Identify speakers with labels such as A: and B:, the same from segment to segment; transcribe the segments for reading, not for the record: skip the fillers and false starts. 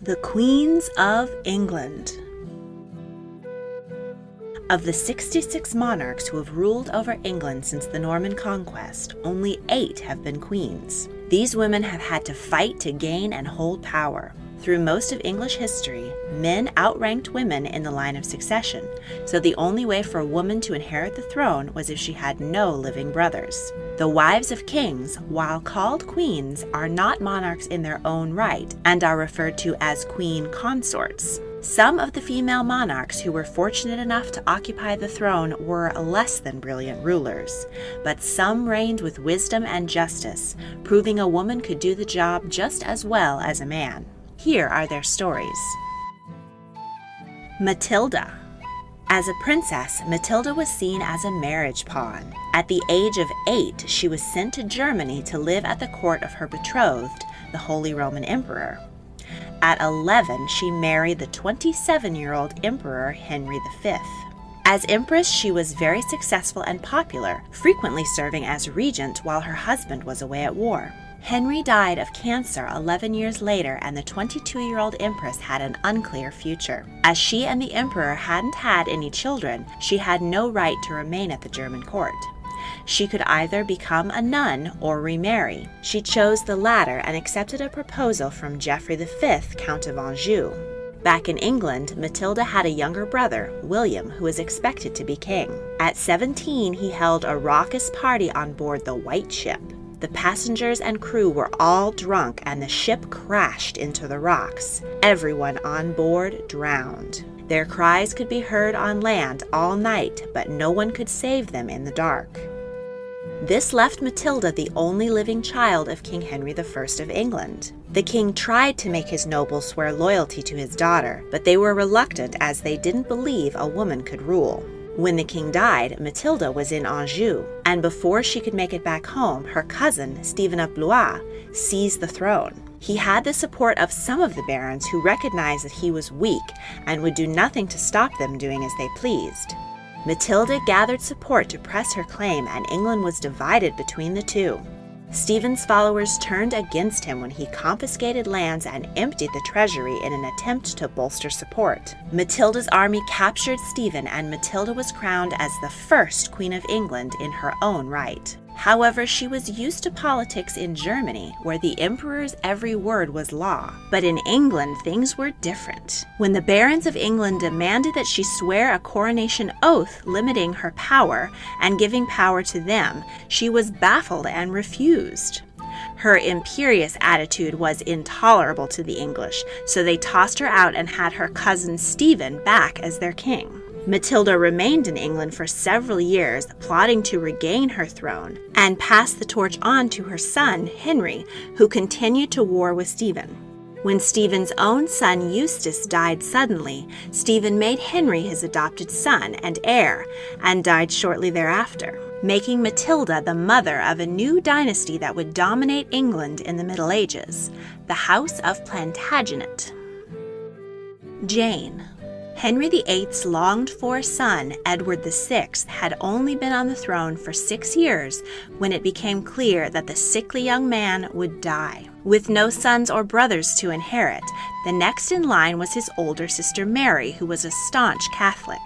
A: The Queens of England. Of the 66 monarchs who have ruled over England since the Norman Conquest, only 8 have been queens. These women have had to fight to gain and hold power. Through most of English history, men outranked women in the line of succession, so the only way for a woman to inherit the throne was if she had no living brothers. The wives of kings, while called queens, are not monarchs in their own right and are referred to as queen consorts. Some of the female monarchs who were fortunate enough to occupy the throne were less than brilliant rulers, but some reigned with wisdom and justice, proving a woman could do the job just as well as a man. Here are their stories. Matilda. As a princess, Matilda was seen as a marriage pawn. At the age of 8, she was sent to Germany to live at the court of her betrothed, the Holy Roman Emperor. At 11, she married the 27-year-old Emperor Henry V. As empress, she was very successful and popular, frequently serving as regent while her husband was away at war. Henry died of cancer 11 years later, and the 22-year-old empress had an unclear future. As she and the emperor hadn't had any children, she had no right to remain at the German court. She could either become a nun or remarry. She chose the latter and accepted a proposal from Geoffrey V, Count of Anjou. Back in England, Matilda had a younger brother, William, who was expected to be king. At 17, he held a raucous party on board the White Ship. The passengers and crew were all drunk and the ship crashed into the rocks. Everyone on board drowned. Their cries could be heard on land all night, but no one could save them in the dark. This left Matilda the only living child of King Henry I of England. The king tried to make his nobles swear loyalty to his daughter, but they were reluctant as they didn't believe a woman could rule. When the king died, Matilda was in Anjou, and before she could make it back home, her cousin, Stephen of Blois, seized the throne. He had the support of some of the barons who recognized that he was weak and would do nothing to stop them doing as they pleased. Matilda gathered support to press her claim, and England was divided between the two. Stephen's followers turned against him when he confiscated lands and emptied the treasury in an attempt to bolster support. Matilda's army captured Stephen, and Matilda was crowned as the first Queen of England in her own right. However, she was used to politics in Germany, where the emperor's every word was law. But in England, things were different. When the barons of England demanded that she swear a coronation oath limiting her power and giving power to them, she was baffled and refused. Her imperious attitude was intolerable to the English, so they tossed her out and had her cousin Stephen back as their king. Matilda remained in England for several years, plotting to regain her throne, and passed the torch on to her son, Henry, who continued to war with Stephen. When Stephen's own son Eustace died suddenly, Stephen made Henry his adopted son and heir, and died shortly thereafter, making Matilda the mother of a new dynasty that would dominate England in the Middle Ages, the House of Plantagenet. Jane. Henry VIII's longed-for son, Edward VI, had only been on the throne for 6 years when it became clear that the sickly young man would die. With no sons or brothers to inherit, the next in line was his older sister Mary, who was a staunch Catholic.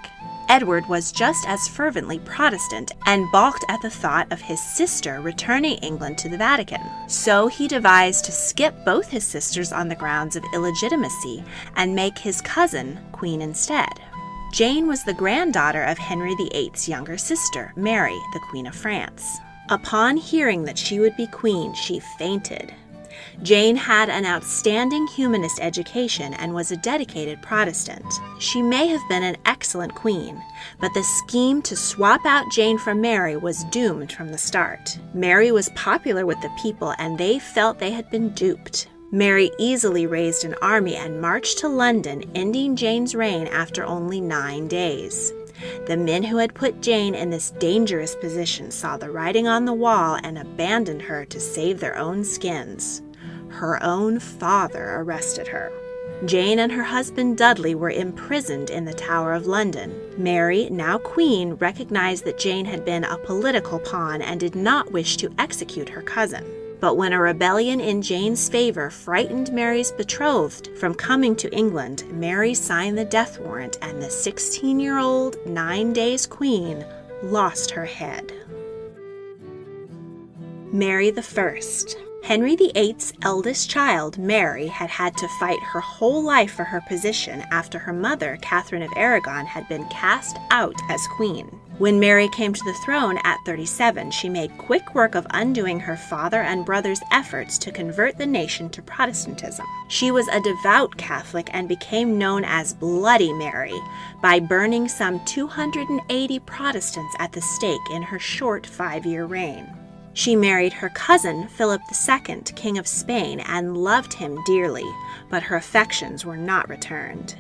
A: Edward was just as fervently Protestant and balked at the thought of his sister returning England to the Vatican. So he devised to skip both his sisters on the grounds of illegitimacy and make his cousin queen instead. Jane was the granddaughter of Henry VIII's younger sister, Mary, the Queen of France. Upon hearing that she would be queen, she fainted. Jane had an outstanding humanist education and was a dedicated Protestant. She may have been an excellent queen, but the scheme to swap out Jane for Mary was doomed from the start. Mary was popular with the people, and they felt they had been duped. Mary easily raised an army and marched to London, ending Jane's reign after only 9 days. The men who had put Jane in this dangerous position saw the writing on the wall and abandoned her to save their own skins. Her own father arrested her. Jane and her husband Dudley were imprisoned in the Tower of London. Mary, now queen, recognized that Jane had been a political pawn and did not wish to execute her cousin. But when a rebellion in Jane's favor frightened Mary's betrothed from coming to England, Mary signed the death warrant, and the 16-year-old, 9 days queen lost her head. Mary I. Henry VIII's eldest child, Mary, had had to fight her whole life for her position after her mother, Catherine of Aragon, had been cast out as queen. When Mary came to the throne at 37, she made quick work of undoing her father and brother's efforts to convert the nation to Protestantism. She was a devout Catholic and became known as Bloody Mary by burning some 280 Protestants at the stake in her short 5-year reign. She married her cousin, Philip II, King of Spain, and loved him dearly, but her affections were not returned.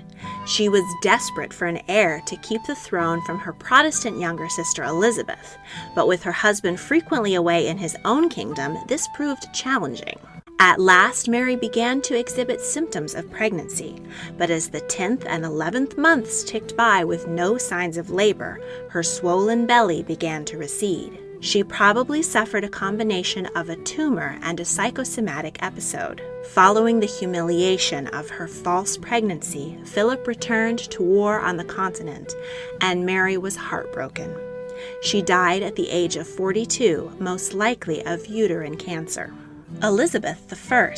A: She was desperate for an heir to keep the throne from her Protestant younger sister Elizabeth, but with her husband frequently away in his own kingdom, this proved challenging. At last, Mary began to exhibit symptoms of pregnancy, but as the 10th and 11th months ticked by with no signs of labor, her swollen belly began to recede. She probably suffered a combination of a tumor and a psychosomatic episode. Following the humiliation of her false pregnancy, Philip returned to war on the continent, and Mary was heartbroken. She died at the age of 42, most likely of uterine cancer. Elizabeth I,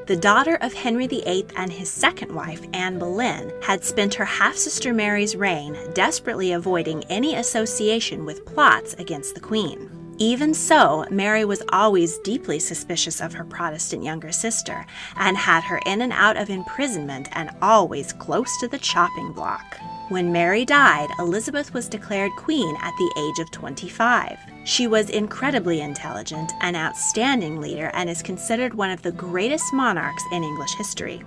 A: the daughter of Henry VIII and his second wife, Anne Boleyn, had spent her half-sister Mary's reign desperately avoiding any association with plots against the Queen. Even so, Mary was always deeply suspicious of her Protestant younger sister and had her in and out of imprisonment and always close to the chopping block. When Mary died, Elizabeth was declared queen at the age of 25. She was incredibly intelligent, an outstanding leader, and is considered one of the greatest monarchs in English history.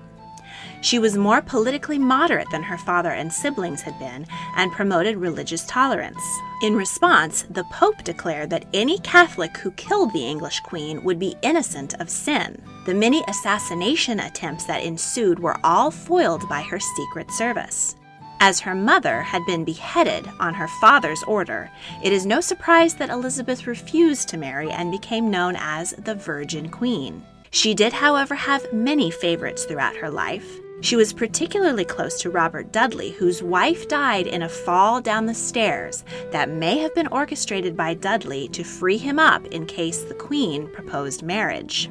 A: She was more politically moderate than her father and siblings had been and promoted religious tolerance. In response, the Pope declared that any Catholic who killed the English queen would be innocent of sin. The many assassination attempts that ensued were all foiled by her secret service. As her mother had been beheaded on her father's order, it is no surprise that Elizabeth refused to marry and became known as the Virgin Queen. She did, however, have many favorites throughout her life. She was particularly close to Robert Dudley, whose wife died in a fall down the stairs that may have been orchestrated by Dudley to free him up in case the Queen proposed marriage.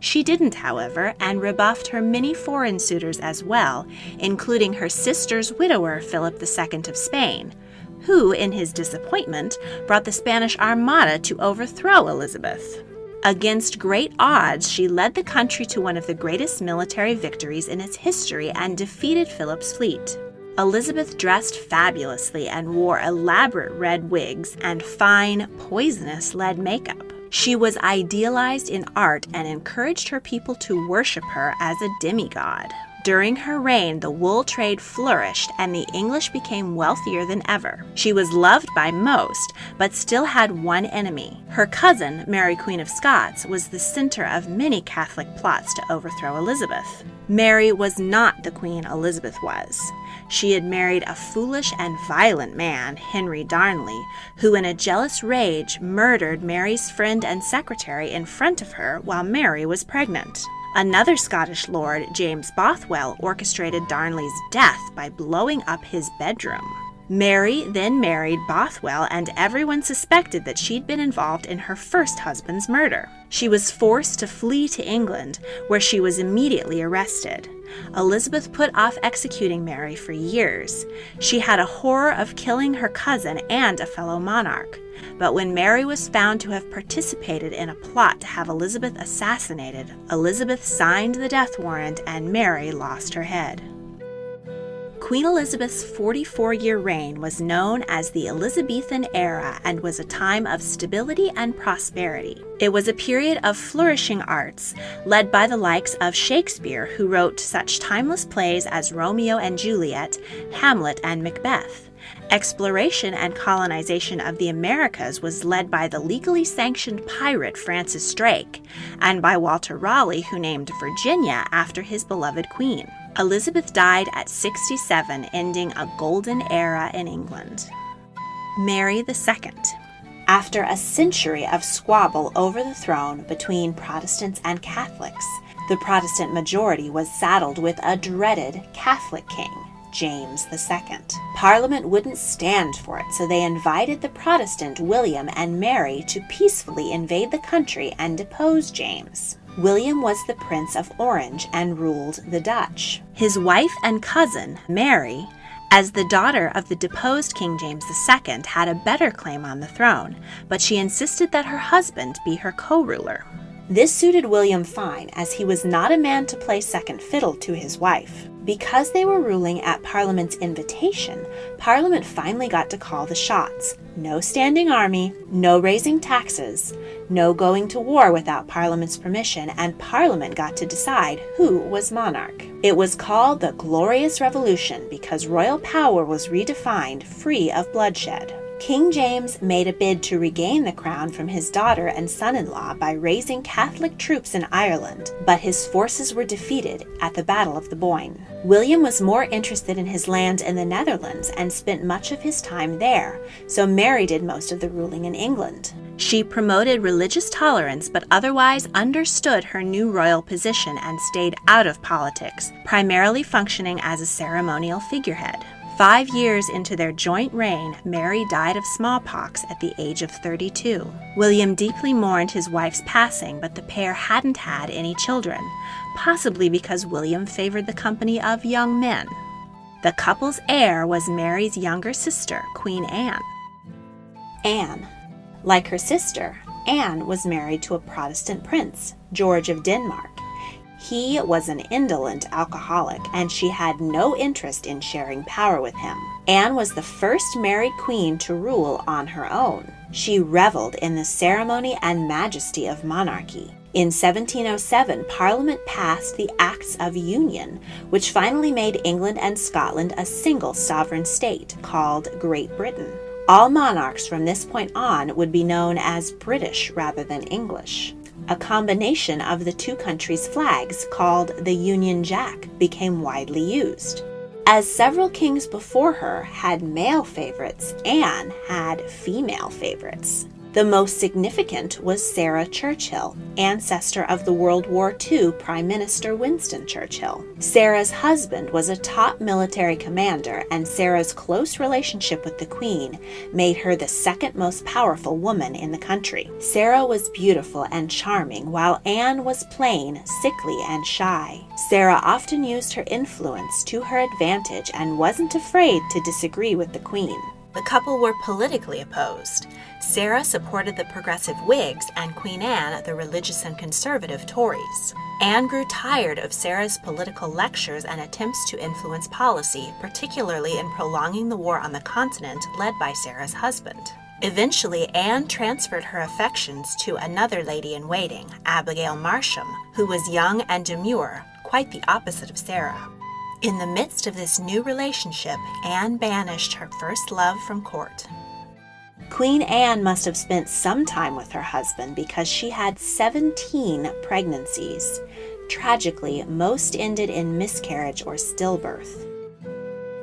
A: She didn't, however, and rebuffed her many foreign suitors as well, including her sister's widower, Philip II of Spain, who, in his disappointment, brought the Spanish Armada to overthrow Elizabeth. Against great odds, she led the country to one of the greatest military victories in its history and defeated Philip's fleet. Elizabeth dressed fabulously and wore elaborate red wigs and fine, poisonous lead makeup. She was idealized in art and encouraged her people to worship her as a demigod. During her reign, the wool trade flourished and the English became wealthier than ever. She was loved by most, but still had one enemy. Her cousin, Mary Queen of Scots, was the center of many Catholic plots to overthrow Elizabeth. Mary was not the queen Elizabeth was. She had married a foolish and violent man, Henry Darnley, who in a jealous rage murdered Mary's friend and secretary in front of her while Mary was pregnant. Another Scottish lord, James Bothwell, orchestrated Darnley's death by blowing up his bedroom. Mary then married Bothwell, and everyone suspected that she'd been involved in her first husband's murder. She was forced to flee to England, where she was immediately arrested. Elizabeth put off executing Mary for years. She had a horror of killing her cousin and a fellow monarch. But when Mary was found to have participated in a plot to have Elizabeth assassinated, Elizabeth signed the death warrant and Mary lost her head. Queen Elizabeth's 44-year reign was known as the Elizabethan era and was a time of stability and prosperity. It was a period of flourishing arts, led by the likes of Shakespeare, who wrote such timeless plays as Romeo and Juliet, Hamlet, and Macbeth. Exploration and colonization of the Americas was led by the legally sanctioned pirate Francis Drake, and by Walter Raleigh, who named Virginia after his beloved queen. Elizabeth died at 67, ending a golden era in England. Mary II. After a century of squabble over the throne between Protestants and Catholics, the Protestant majority was saddled with a dreaded Catholic king, James II. Parliament wouldn't stand for it, so they invited the Protestant William and Mary to peacefully invade the country and depose James. William was the Prince of Orange and ruled the Dutch. His wife and cousin, Mary, as the daughter of the deposed King James II, had a better claim on the throne, but she insisted that her husband be her co-ruler. This suited William fine, as he was not a man to play second fiddle to his wife. Because they were ruling at Parliament's invitation, Parliament finally got to call the shots. No standing army, no raising taxes, no going to war without Parliament's permission, and Parliament got to decide who was monarch. It was called the Glorious Revolution because royal power was redefined, free of bloodshed. King James made a bid to regain the crown from his daughter and son-in-law by raising Catholic troops in Ireland, but his forces were defeated at the Battle of the Boyne. William was more interested in his land in the Netherlands and spent much of his time there, so Mary did most of the ruling in England. She promoted religious tolerance but otherwise understood her new royal position and stayed out of politics, primarily functioning as a ceremonial figurehead. 5 years into their joint reign, Mary died of smallpox at the age of 32. William deeply mourned his wife's passing, but the pair hadn't had any children, possibly because William favored the company of young men. The couple's heir was Mary's younger sister, Queen Anne. Anne. Like her sister, Anne was married to a Protestant prince, George of Denmark. He was an indolent alcoholic, and she had no interest in sharing power with him. Anne was the first married queen to rule on her own. She reveled in the ceremony and majesty of monarchy. In 1707, Parliament passed the Acts of Union, which finally made England and Scotland a single sovereign state called Great Britain. All monarchs from this point on would be known as British rather than English. A combination of the two countries' flags, called the Union Jack, became widely used. As several kings before her had male favorites, Anne had female favorites. The most significant was Sarah Churchill, ancestor of the World War II Prime Minister Winston Churchill. Sarah's husband was a top military commander, and Sarah's close relationship with the Queen made her the second most powerful woman in the country. Sarah was beautiful and charming, while Anne was plain, sickly, and shy. Sarah often used her influence to her advantage and wasn't afraid to disagree with the Queen. The couple were politically opposed. Sarah supported the progressive Whigs and Queen Anne the religious and conservative Tories. Anne grew tired of Sarah's political lectures and attempts to influence policy, particularly in prolonging the war on the continent led by Sarah's husband. Eventually, Anne transferred her affections to another lady-in-waiting, Abigail Marsham, who was young and demure, quite the opposite of Sarah. In the midst of this new relationship, Anne banished her first love from court. Queen Anne must have spent some time with her husband because she had 17 pregnancies. Tragically, most ended in miscarriage or stillbirth.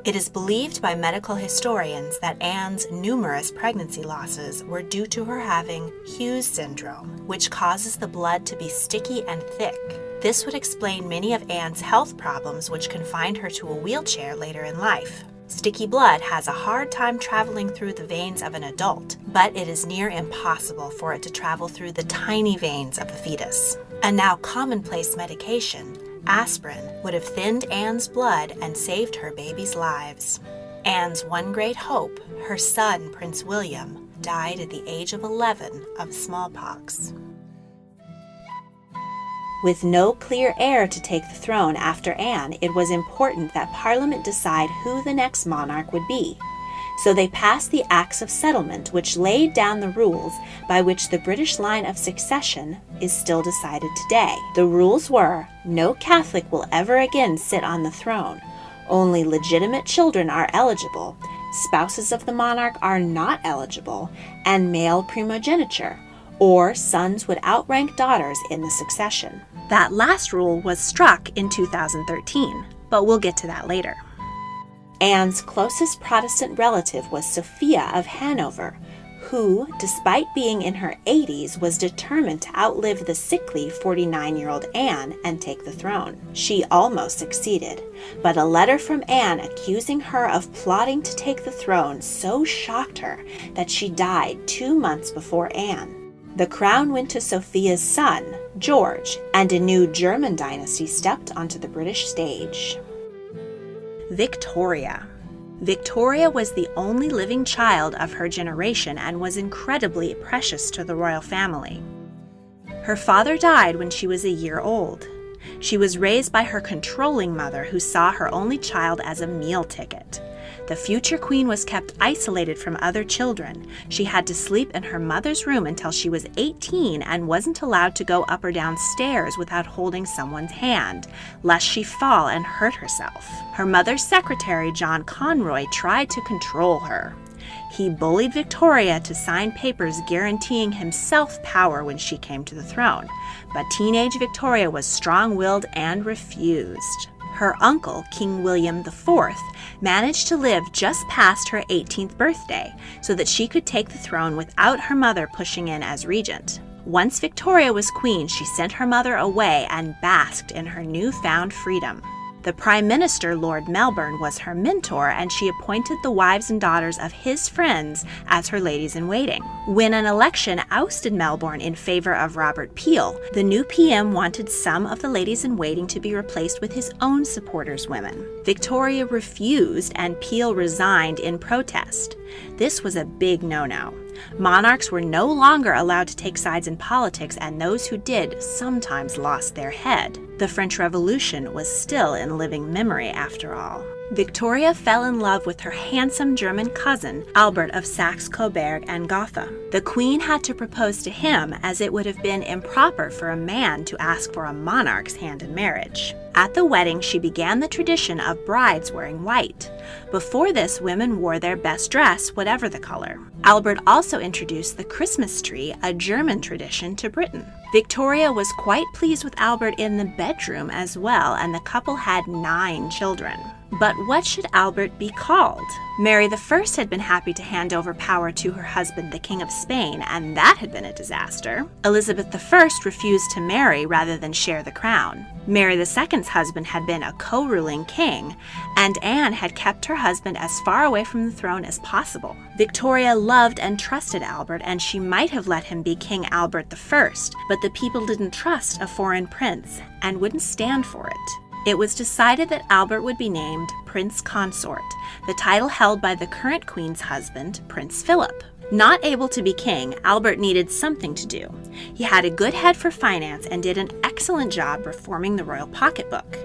A: It is believed by medical historians that Anne's numerous pregnancy losses were due to her having Hughes syndrome, which causes the blood to be sticky and thick. This would explain many of Anne's health problems, which confined her to a wheelchair later in life. Sticky blood has a hard time traveling through the veins of an adult, but it is near impossible for it to travel through the tiny veins of a fetus. A now commonplace medication, aspirin, would have thinned Anne's blood and saved her baby's lives. Anne's one great hope, her son, Prince William, died at the age of 11 of smallpox. With no clear heir to take the throne after Anne, it was important that Parliament decide who the next monarch would be. So they passed the Acts of Settlement, which laid down the rules by which the British line of succession is still decided today. The rules were, no Catholic will ever again sit on the throne. Only legitimate children are eligible, spouses of the monarch are not eligible, and male primogeniture, or sons would outrank daughters in the succession. That last rule was struck in 2013, but we'll get to that later. Anne's closest Protestant relative was Sophia of Hanover, who, despite being in her 80s, was determined to outlive the sickly 49-year-old Anne and take the throne. She almost succeeded, but a letter from Anne accusing her of plotting to take the throne so shocked her that she died 2 months before Anne. The crown went to Sophia's son, George, and a new German dynasty stepped onto the British stage. Victoria. Victoria was the only living child of her generation and was incredibly precious to the royal family. Her father died when she was a year old. She was raised by her controlling mother, who saw her only child as a meal ticket. The future queen was kept isolated from other children. She had to sleep in her mother's room until she was 18 and wasn't allowed to go up or down stairs without holding someone's hand, lest she fall and hurt herself. Her mother's secretary, John Conroy, tried to control her. He bullied Victoria to sign papers guaranteeing himself power when she came to the throne, but teenage Victoria was strong-willed and refused. Her uncle, King William IV, managed to live just past her 18th birthday so that she could take the throne without her mother pushing in as regent. Once Victoria was queen, she sent her mother away and basked in her newfound freedom. The Prime Minister, Lord Melbourne, was her mentor, and she appointed the wives and daughters of his friends as her ladies-in-waiting. When an election ousted Melbourne in favor of Robert Peel, the new PM wanted some of the ladies-in-waiting to be replaced with his own supporters' women. Victoria refused, and Peel resigned in protest. This was a big no-no. Monarchs were no longer allowed to take sides in politics, and those who did sometimes lost their head. The French Revolution was still in living memory after all. Victoria fell in love with her handsome German cousin, Albert of Saxe-Coburg and Gotha. The queen had to propose to him, as it would have been improper for a man to ask for a monarch's hand in marriage. At the wedding, she began the tradition of brides wearing white. Before this, women wore their best dress, whatever the color. Albert also introduced the Christmas tree, a German tradition, to Britain. Victoria was quite pleased with Albert in the bedroom as well, and the couple had 9 children. But what should Albert be called? Mary I had been happy to hand over power to her husband, the King of Spain, and that had been a disaster. Elizabeth I refused to marry rather than share the crown. Mary II's husband had been a co-ruling king, and Anne had kept her husband as far away from the throne as possible. Victoria loved and trusted Albert, and she might have let him be King Albert I, but the people didn't trust a foreign prince and wouldn't stand for it. It was decided that Albert would be named Prince Consort, the title held by the current queen's husband, Prince Philip. Not able to be king, Albert needed something to do. He had a good head for finance and did an excellent job reforming the royal pocketbook.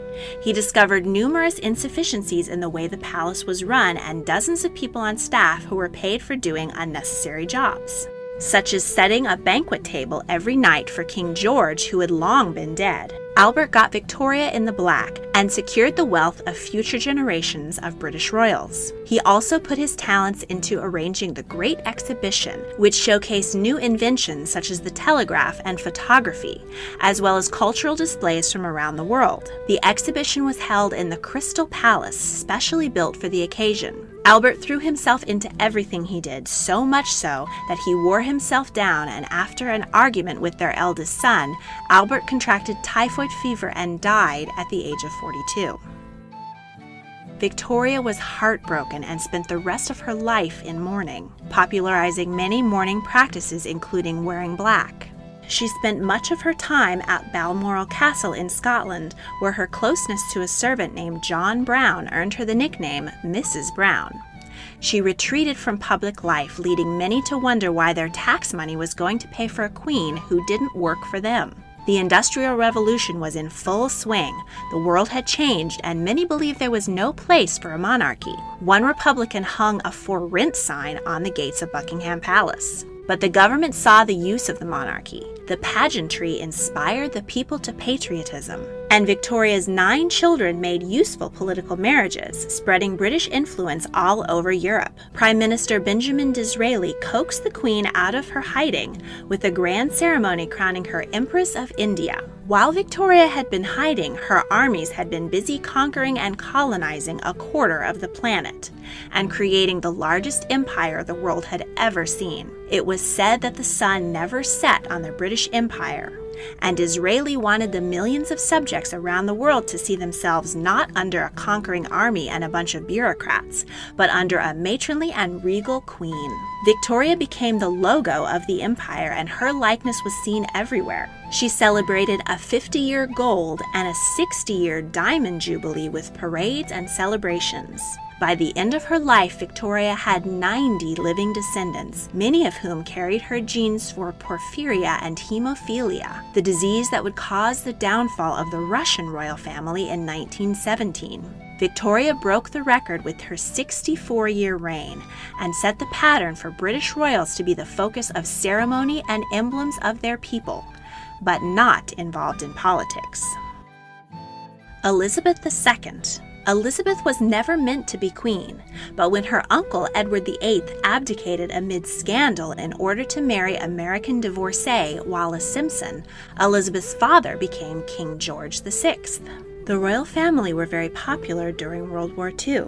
A: He discovered numerous insufficiencies in the way the palace was run and dozens of people on staff who were paid for doing unnecessary jobs, such as setting a banquet table every night for King George, who had long been dead. Albert got Victoria in the black and secured the wealth of future generations of British royals. He also put his talents into arranging the Great Exhibition, which showcased new inventions such as the telegraph and photography, as well as cultural displays from around the world. The exhibition was held in the Crystal Palace, specially built for the occasion. Albert threw himself into everything he did, so much so that he wore himself down, and after an argument with their eldest son, Albert contracted typhoid fever and died at the age of 42. Victoria was heartbroken and spent the rest of her life in mourning, popularizing many mourning practices including wearing black. She spent much of her time at Balmoral Castle in Scotland, where her closeness to a servant named John Brown earned her the nickname Mrs. Brown. She retreated from public life, leading many to wonder why their tax money was going to pay for a queen who didn't work for them. The Industrial Revolution was in full swing. The world had changed, and many believed there was no place for a monarchy. One Republican hung a "For Rent" sign on the gates of Buckingham Palace. But the government saw the use of the monarchy. The pageantry inspired the people to patriotism, And Victoria's 9 children made useful political marriages, spreading British influence all over Europe. Prime Minister Benjamin Disraeli coaxed the Queen out of her hiding with a grand ceremony crowning her Empress of India. While Victoria had been hiding, her armies had been busy conquering and colonizing a quarter of the planet and creating the largest empire the world had ever seen. It was said that the sun never set on the British Empire, and Disraeli wanted the millions of subjects around the world to see themselves not under a conquering army and a bunch of bureaucrats, but under a matronly and regal queen. Victoria became the logo of the empire, and her likeness was seen everywhere. She celebrated a 50-year gold and a 60-year diamond jubilee with parades and celebrations. By the end of her life, Victoria had 90 living descendants, many of whom carried her genes for porphyria and hemophilia, the disease that would cause the downfall of the Russian royal family in 1917. Victoria broke the record with her 64-year reign and set the pattern for British royals to be the focus of ceremony and emblems of their people, but not involved in politics. Elizabeth II. Elizabeth was never meant to be queen, but when her uncle Edward VIII abdicated amid scandal in order to marry American divorcee Wallis Simpson, Elizabeth's father became King George VI. The royal family were very popular during World War II.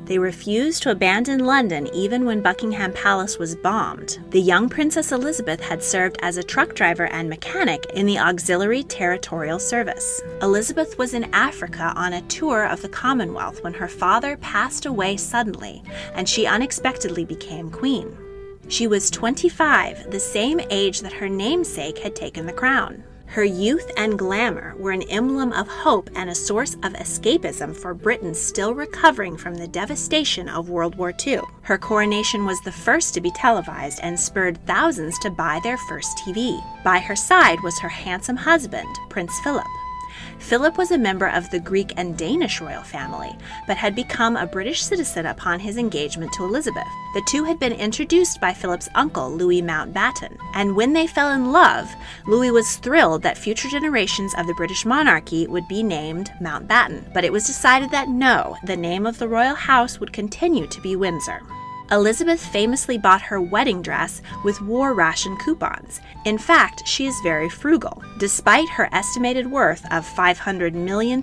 A: They refused to abandon London even when Buckingham Palace was bombed. The young Princess Elizabeth had served as a truck driver and mechanic in the Auxiliary Territorial Service. Elizabeth was in Africa on a tour of the Commonwealth when her father passed away suddenly, and she unexpectedly became queen. She was 25, the same age that her namesake had taken the crown. Her youth and glamour were an emblem of hope and a source of escapism for Britain still recovering from the devastation of World War II. Her coronation was the first to be televised and spurred thousands to buy their first TV. By her side was her handsome husband, Prince Philip. Philip was a member of the Greek and Danish royal family, but had become a British citizen upon his engagement to Elizabeth. The two had been introduced by Philip's uncle, Louis Mountbatten, and when they fell in love, Louis was thrilled that future generations of the British monarchy would be named Mountbatten, but it was decided that no, the name of the royal house would continue to be Windsor. Elizabeth famously bought her wedding dress with war ration coupons. In fact, she is very frugal. Despite her estimated worth of £500 million,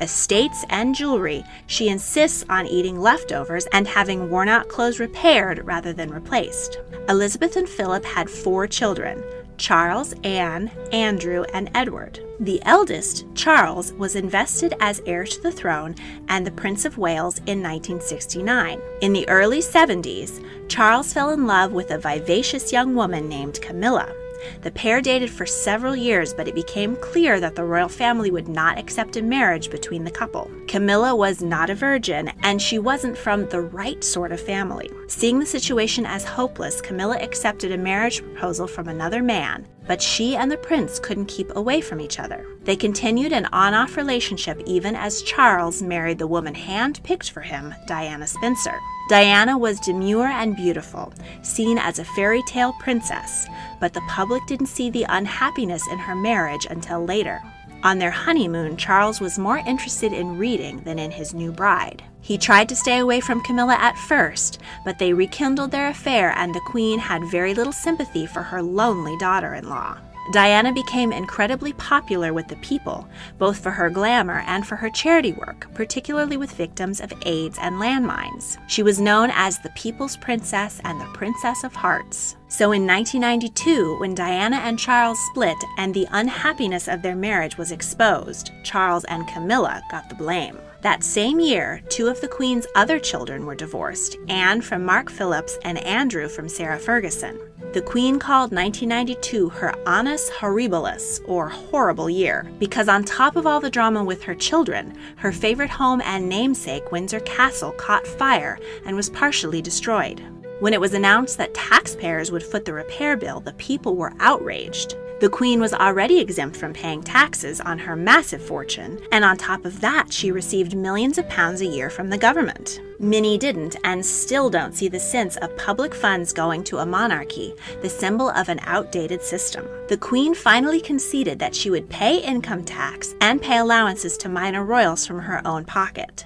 A: estates, and jewelry, she insists on eating leftovers and having worn-out clothes repaired rather than replaced. Elizabeth and Philip had 4 children: Charles, Anne, Andrew, and Edward. The eldest, Charles, was invested as heir to the throne and the Prince of Wales in 1969. In the early 70s, Charles fell in love with a vivacious young woman named Camilla. The pair dated for several years, but it became clear that the royal family would not accept a marriage between the couple. Camilla was not a virgin, and she wasn't from the right sort of family. Seeing the situation as hopeless, Camilla accepted a marriage proposal from another man, but she and the prince couldn't keep away from each other. They continued an on-off relationship even as Charles married the woman hand-picked for him, Diana Spencer. Diana was demure and beautiful, seen as a fairy tale princess, but the public didn't see the unhappiness in her marriage until later. On their honeymoon, Charles was more interested in reading than in his new bride. He tried to stay away from Camilla at first, but they rekindled their affair, and the Queen had very little sympathy for her lonely daughter-in-law. Diana became incredibly popular with the people, both for her glamour and for her charity work, particularly with victims of AIDS and landmines. She was known as the People's Princess and the Princess of Hearts. So in 1992, when Diana and Charles split and the unhappiness of their marriage was exposed, Charles and Camilla got the blame. That same year, 2 of the Queen's other children were divorced, Anne from Mark Phillips and Andrew from Sarah Ferguson. The Queen called 1992 her annus horribilis, or horrible year, because on top of all the drama with her children, her favorite home and namesake, Windsor Castle, caught fire and was partially destroyed. When it was announced that taxpayers would foot the repair bill, the people were outraged. The queen was already exempt from paying taxes on her massive fortune, and on top of that, she received millions of pounds a year from the government. Many didn't and still don't see the sense of public funds going to a monarchy, the symbol of an outdated system. The queen finally conceded that she would pay income tax and pay allowances to minor royals from her own pocket.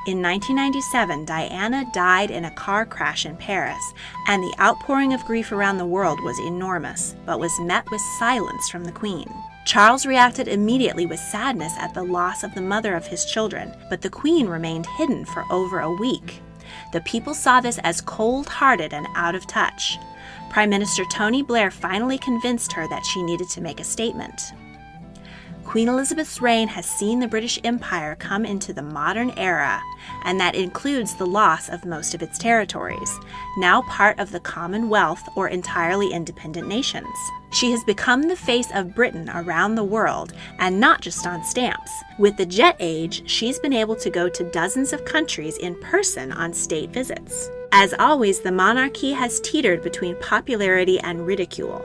A: In 1997, Diana died in a car crash in Paris, and the outpouring of grief around the world was enormous, but was met with silence from the Queen. Charles reacted immediately with sadness at the loss of the mother of his children, but the Queen remained hidden for over a week. The people saw this as cold-hearted and out of touch. Prime Minister Tony Blair finally convinced her that she needed to make a statement. Queen Elizabeth's reign has seen the British Empire come into the modern era, and that includes the loss of most of its territories, now part of the Commonwealth or entirely independent nations. She has become the face of Britain around the world, and not just on stamps. With the jet age, she's been able to go to dozens of countries in person on state visits. As always, the monarchy has teetered between popularity and ridicule.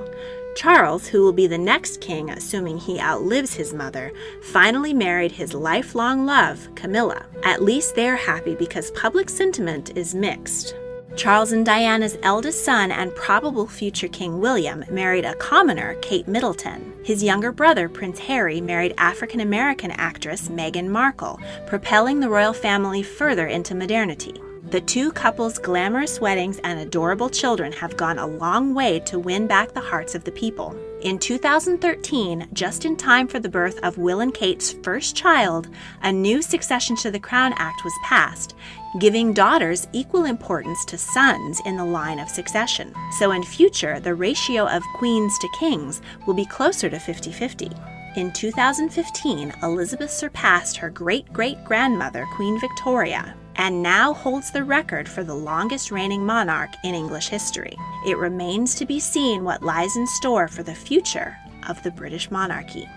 A: Charles, who will be the next king assuming he outlives his mother, finally married his lifelong love, Camilla. At least they're happy because public sentiment is mixed. Charles and Diana's eldest son and probable future King William married a commoner, Kate Middleton. His younger brother, Prince Harry, married African-American actress Meghan Markle, propelling the royal family further into modernity. The two couples' glamorous weddings and adorable children have gone a long way to win back the hearts of the people. In 2013, just in time for the birth of Will and Kate's first child, a new Succession to the Crown Act was passed, giving daughters equal importance to sons in the line of succession. So in future, the ratio of queens to kings will be closer to 50-50. In 2015, Elizabeth surpassed her great-great-grandmother, Queen Victoria, and now holds the record for the longest reigning monarch in English history. It remains to be seen what lies in store for the future of the British monarchy.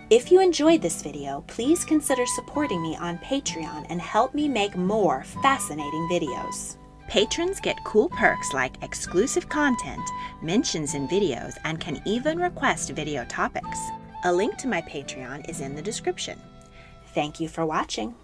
A: If you enjoyed this video, please consider supporting me on Patreon and help me make more fascinating videos. Patrons get cool perks like exclusive content, mentions in videos, and can even request video topics. A link to my Patreon is in the description. Thank you for watching.